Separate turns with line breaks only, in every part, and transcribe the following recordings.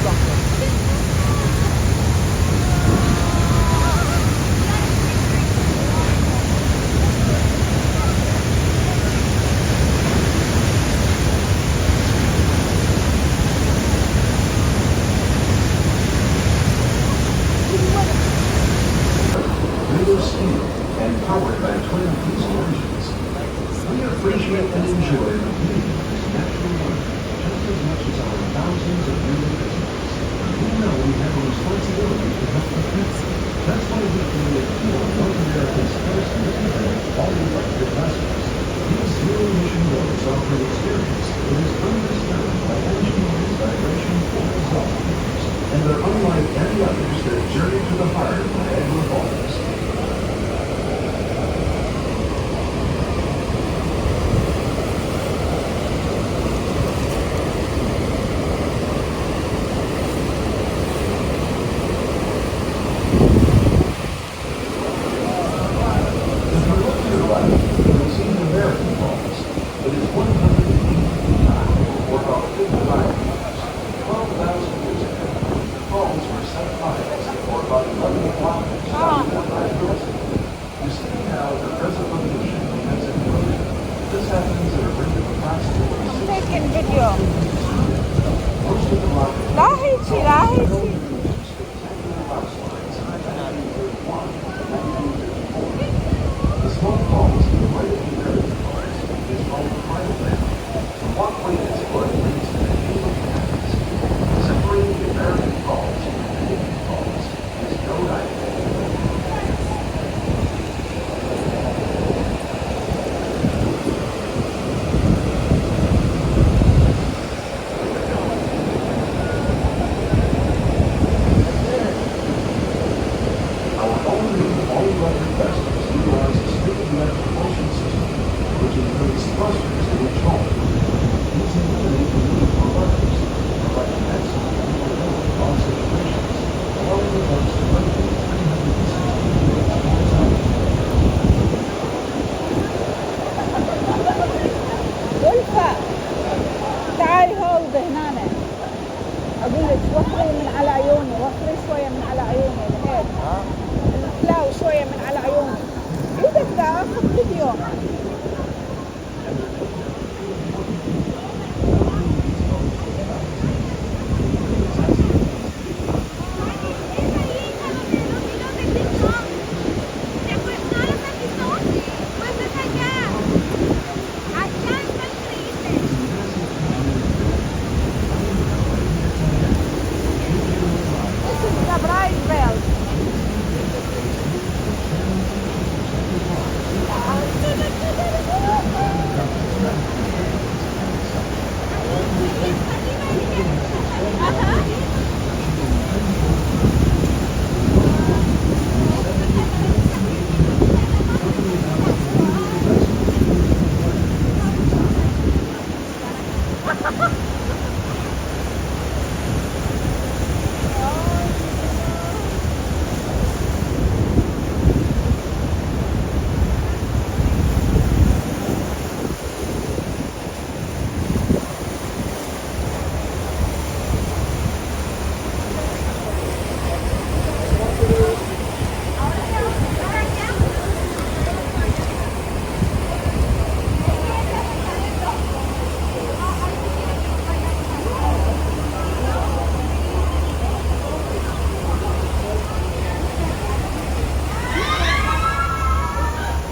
Made of steel and powered by twin diesel engines, we appreciate and enjoy the beauty of this natural wonder just as much as our thousands of yearly visitors. We know we have a responsibility to help protect them. That's why we created North America's first independent all-electric buses. These zero-emission boats offer an experience that is undisturbed by engine noise, vibration, or exhaust fumes, and they're unlike any others that journey to the heart of Niagara Falls.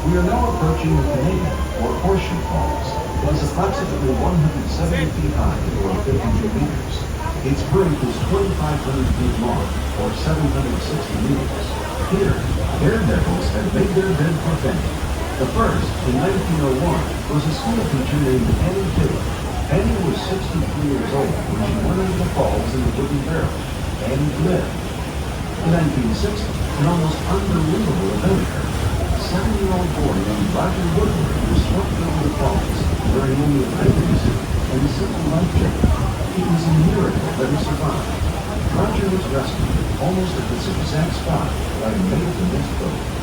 We are now approaching the Maid, or Horseshoe Falls. It is approximately 170 feet high, or 52 meters. Its breadth is 2,500 feet long, or 760 meters. Here, daredevils have made their bed for fame. The first, in 1901, was a school teacher named Annie Taylor. Annie was 63 years old when she went into the falls in the wooden barrel. Annie lived. In 1960, an almost unbelievable event occurred. A 7-year-old boy named Roger Woodward was swept over the falls wearing only a diving suit and a simple life jacket. It was a miracle that he survived. Roger was rescued almost at this exact spot by a Maid in this boat.